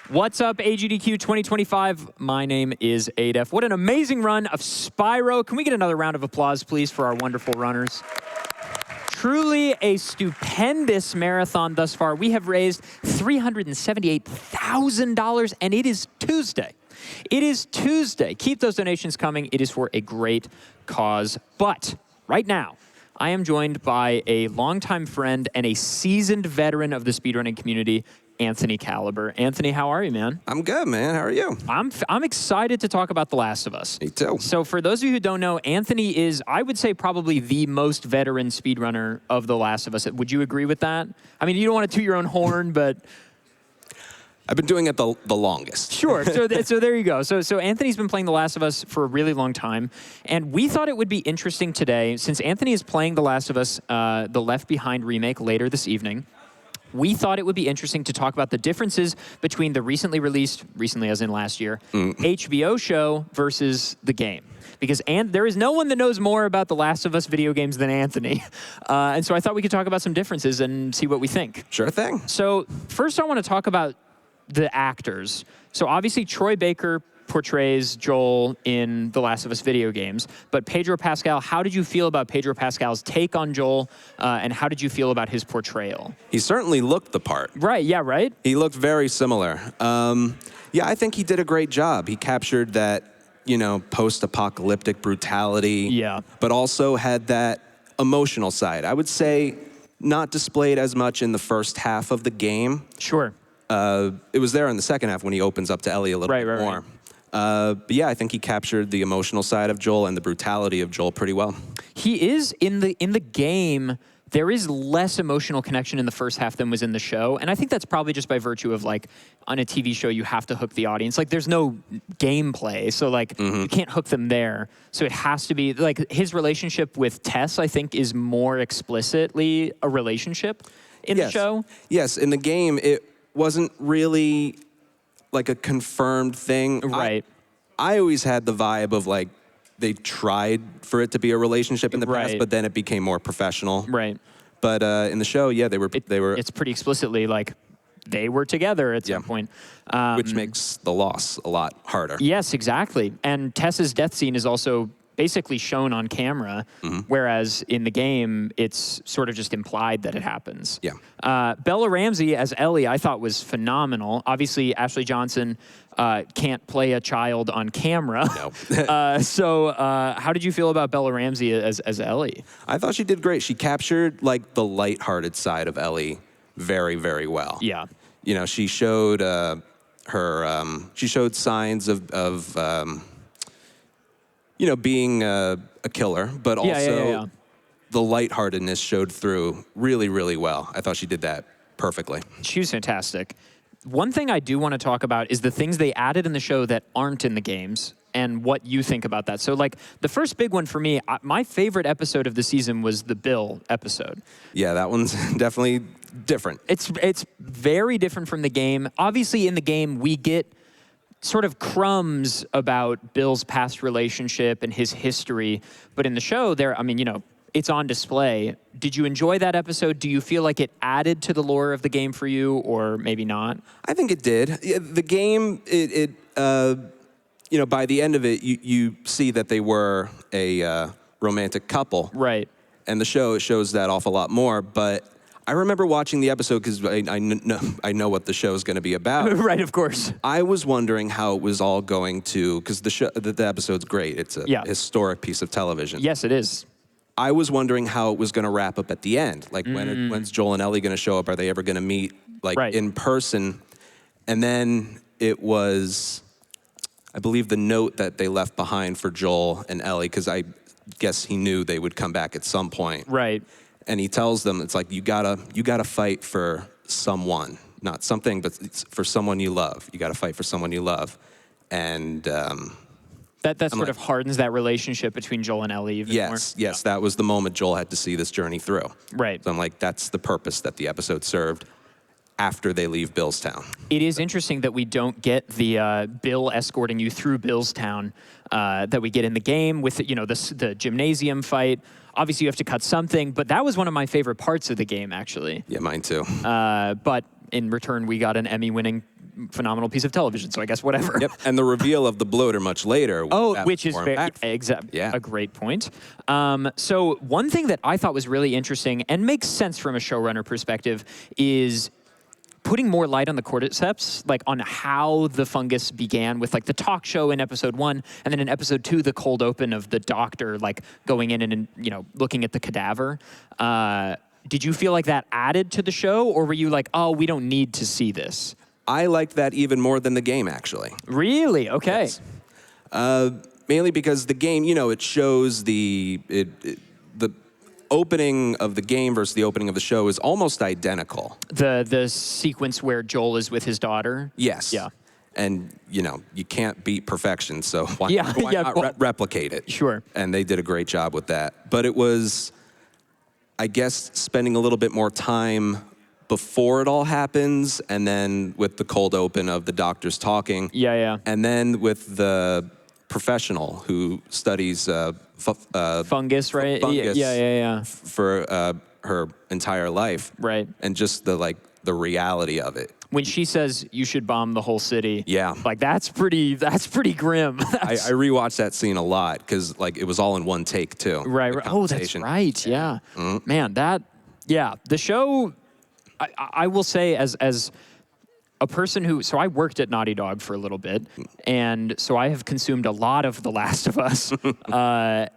What's up, AGDQ 2025? My name is Adef. What an amazing run of Spyro. Can we get another round of applause, please, for our wonderful runners? Truly a stupendous marathon thus far. We have raised $378,000, and it is Tuesday. It is Tuesday. Keep those donations coming. It is for a great cause. But right now, I am joined by a longtime friend and a seasoned veteran of the speedrunning community, Anthony Caliber. Anthony, how are you, man? I'm good, man. How are you? I'm excited to talk about The Last of Us. Me too. So for those of you who don't know, Anthony is, I would say, probably the most veteran speedrunner of The Last of Us. Would you agree with that? I mean, you don't want to toot your own horn, but... I've been doing it the longest. Sure. So there you go. So Anthony's been playing The Last of Us for a really long time, and we thought it would be interesting today, since Anthony is playing The Last of Us, the Left Behind remake later this evening. We thought it would be interesting to talk about the differences between the recently as in last year, HBO show versus the game. Because there is no one that knows more about The Last of Us video games than Anthony. And so I thought we could talk about some differences and see what we think. Sure thing. So first I want to talk about the actors. So obviously Troy Baker portrays Joel in The Last of Us video games, but Pedro Pascal, how did you feel about Pedro Pascal's take on Joel, and how did you feel about his portrayal? He certainly looked the part. Right, yeah, right? He looked very similar. Yeah, I think he did a great job. He captured that, post-apocalyptic brutality, yeah, but also had that emotional side. I would say not displayed as much in the first half of the game. Sure. It was there in the second half when he opens up to Ellie a little bit more. Right. But yeah, I think he captured the emotional side of Joel and the brutality of Joel pretty well. He is in the game. There is less emotional connection in the first half than was in the show, and I think that's probably just by virtue of, like, on a TV show you have to hook the audience. Like, there's no gameplay, so like you can't hook them there. So it has to be like his relationship with Tess, I think, is more explicitly a relationship in the show. Yes, in the game it wasn't really like a confirmed thing. Right. I always had the vibe of, like, they tried for it to be a relationship in the past, but then it became more professional. Right. But in the show, yeah, they were. It's pretty explicitly like they were together at some point. Which makes the loss a lot harder. Yes, exactly. And Tess's death scene is also basically shown on camera, whereas in the game, it's sort of just implied that it happens. Yeah. Bella Ramsey as Ellie, I thought was phenomenal. Obviously, Ashley Johnson can't play a child on camera. No. So how did you feel about Bella Ramsey as Ellie? I thought she did great. She captured, like, the lighthearted side of Ellie very, very well. Yeah. She showed she showed signs of being a killer, but also the lightheartedness showed through really, really well. I thought she did that perfectly. She was fantastic. One thing I do want to talk about is the things they added in the show that aren't in the games and what you think about that. So, like, the first big one for me, my favorite episode of the season was the Bill episode. Yeah, that one's definitely different. It's very different from the game. Obviously, in the game, we get sort of crumbs about Bill's past relationship and his history. But in the show, it's on display. Did you enjoy that episode? Do you feel like it added to the lore of the game for you, or maybe not? I think it did. The game, by the end of it, you see that they were a romantic couple. Right. And the show, it shows that off a lot more. But I remember watching the episode because I know what the show is going to be about. Right, of course. I was wondering how it was all going to, because the episode's great. It's a historic piece of television. Yes, it is. I was wondering how it was going to wrap up at the end. Like, when's Joel and Ellie going to show up? Are they ever going to meet, like, in person? And then it was, I believe, the note that they left behind for Joel and Ellie, because I guess he knew they would come back at some point. Right. And he tells them, it's like, you gotta fight for someone, not something, but it's for someone you love. You gotta fight for someone you love. And that sort of hardens that relationship between Joel and Ellie even more. Yes, that was the moment Joel had to see this journey through. Right. So I'm like, that's the purpose that the episode served after they leave Billstown. It is interesting that we don't get the Bill escorting you through Billstown that we get in the game with the gymnasium fight. Obviously, you have to cut something, but that was one of my favorite parts of the game, actually. Yeah, mine too. But in return, we got an Emmy-winning phenomenal piece of television, so I guess whatever. Yep, and the reveal of the bloater much later. Which is very, a great point. So one thing that I thought was really interesting and makes sense from a showrunner perspective is putting more light on the cordyceps, like on how the fungus began with like the talk show in episode 1, and then in episode 2, the cold open of the doctor like going in and looking at the cadaver. Did you feel like that added to the show, or were you like, oh, we don't need to see this? I liked that even more than the game, actually. Really? Okay. Yes. Mainly because the game, it shows the opening of the game versus the opening of the show is almost identical. The sequence where Joel is with his daughter? Yes. Yeah. And, you can't beat perfection, so why not replicate it? Sure. And they did a great job with that. But it was, I guess, spending a little bit more time before it all happens, and then with the cold open of the doctors talking. Yeah. And then with the professional who studies fungus, right? Fungus Yeah. For her entire life. Right. And just the reality of it. When she says you should bomb the whole city, yeah, like that's pretty grim. I rewatched that scene a lot because it was all in one take too. Right. Oh, that's right. Yeah. Mm-hmm. Man, the show. I will say as a person so I worked at Naughty Dog for a little bit, and so I have consumed a lot of The Last of Us,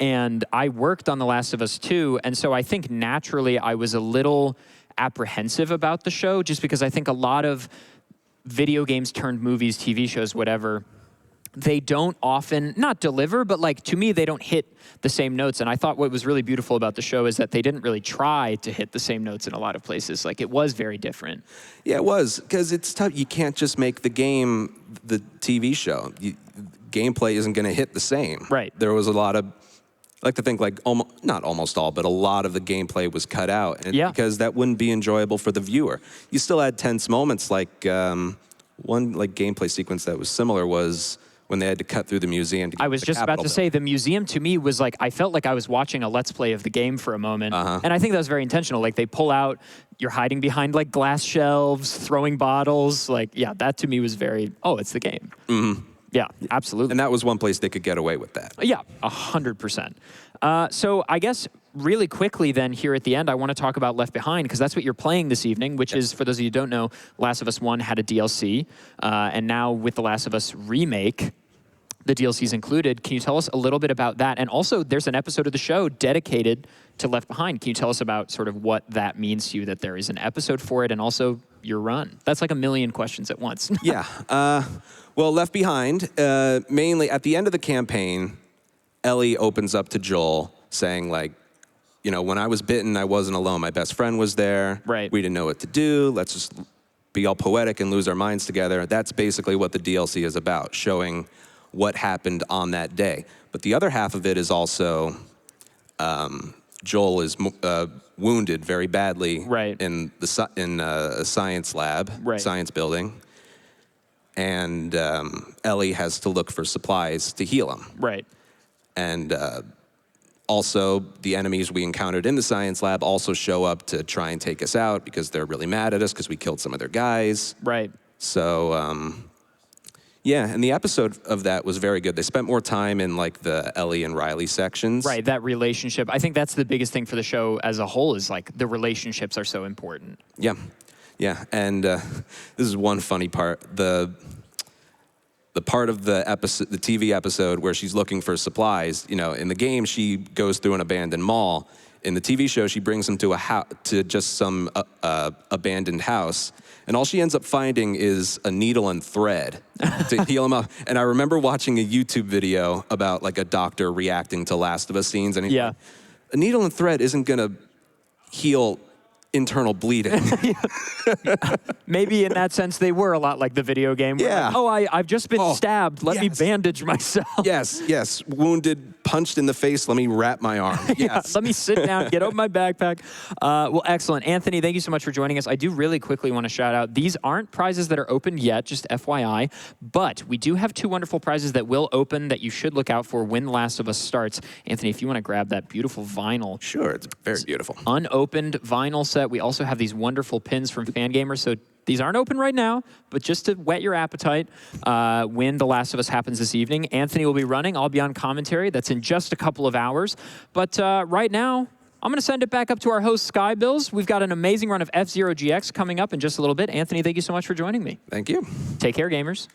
and I worked on The Last of Us 2, and so I think naturally I was a little apprehensive about the show, just because I think a lot of video games turned movies, TV shows, whatever, they don't often, not deliver, but to me, they don't hit the same notes. And I thought what was really beautiful about the show is that they didn't really try to hit the same notes in a lot of places. It was very different. Yeah, it was, because it's tough. You can't just make the game the TV show. Gameplay isn't going to hit the same. Right. There was a lot of, I like to think not almost all, but a lot of the gameplay was cut out. Because that wouldn't be enjoyable for the viewer. You still had tense moments, one gameplay sequence that was similar was when they had to cut through the museum to get I was just about to say, the museum to me was I felt like I was watching a Let's Play of the game for a moment. And I think that was very intentional. They pull out, you're hiding behind glass shelves, throwing bottles. That to me was very, it's the game. Mm-hmm. Yeah, absolutely. And that was one place they could get away with that. Yeah, 100%. So I guess really quickly then here at the end, I want to talk about Left Behind, because that's what you're playing this evening, which is, for those of you who don't know, Last of Us 1 had a DLC. And now with The Last of Us Remake, the DLC's included. Can you tell us a little bit about that? And also, there's an episode of the show dedicated to Left Behind. Can you tell us about sort of what that means to you, that there is an episode for it, and also your run? That's like a million questions at once. Yeah. Well, Left Behind, mainly at the end of the campaign, Ellie opens up to Joel saying, when I was bitten, I wasn't alone. My best friend was there. Right. We didn't know what to do. Let's just be all poetic and lose our minds together. That's basically what the DLC is about, showing what happened on that day. But the other half of it is also Joel is wounded very badly in a science lab, science building. And Ellie has to look for supplies to heal him. Right. And also, the enemies we encountered in the science lab also show up to try and take us out because they're really mad at us because we killed some of their guys. Right. So, yeah, and the episode of that was very good. They spent more time in the Ellie and Riley sections. Right, that relationship. I think that's the biggest thing for the show as a whole, is the relationships are so important. Yeah. Yeah, and this is one funny part. The part of the episode, the TV episode where she's looking for supplies, in the game she goes through an abandoned mall. In the TV show, she brings him to just some abandoned house, and all she ends up finding is a needle and thread to heal him up. And I remember watching a YouTube video about a doctor reacting to Last of Us scenes, and a needle and thread isn't gonna heal internal bleeding. Maybe in that sense they were a lot like the video game. Yeah. I've just been stabbed. Let me bandage myself. Yes. Wounded, punched in the face. Let me wrap my arm. Yes. Let me sit down, get out my backpack. Well, excellent. Anthony, thank you so much for joining us. I do really quickly want to shout out, these aren't prizes that are opened yet, just FYI, but we do have 2 wonderful prizes that will open that you should look out for when Last of Us starts. Anthony, if you want to grab that beautiful vinyl. Sure, it's very beautiful. Unopened vinyl set. We also have these wonderful pins from Fangamer, so These aren't open right now, but just to whet your appetite, when The Last of Us happens this evening, Anthony will be running. I'll be on commentary. That's in just a couple of hours. But right now, I'm going to send it back up to our host, Sky Bills. We've got an amazing run of F-Zero GX coming up in just a little bit. Anthony, thank you so much for joining me. Thank you. Take care, gamers.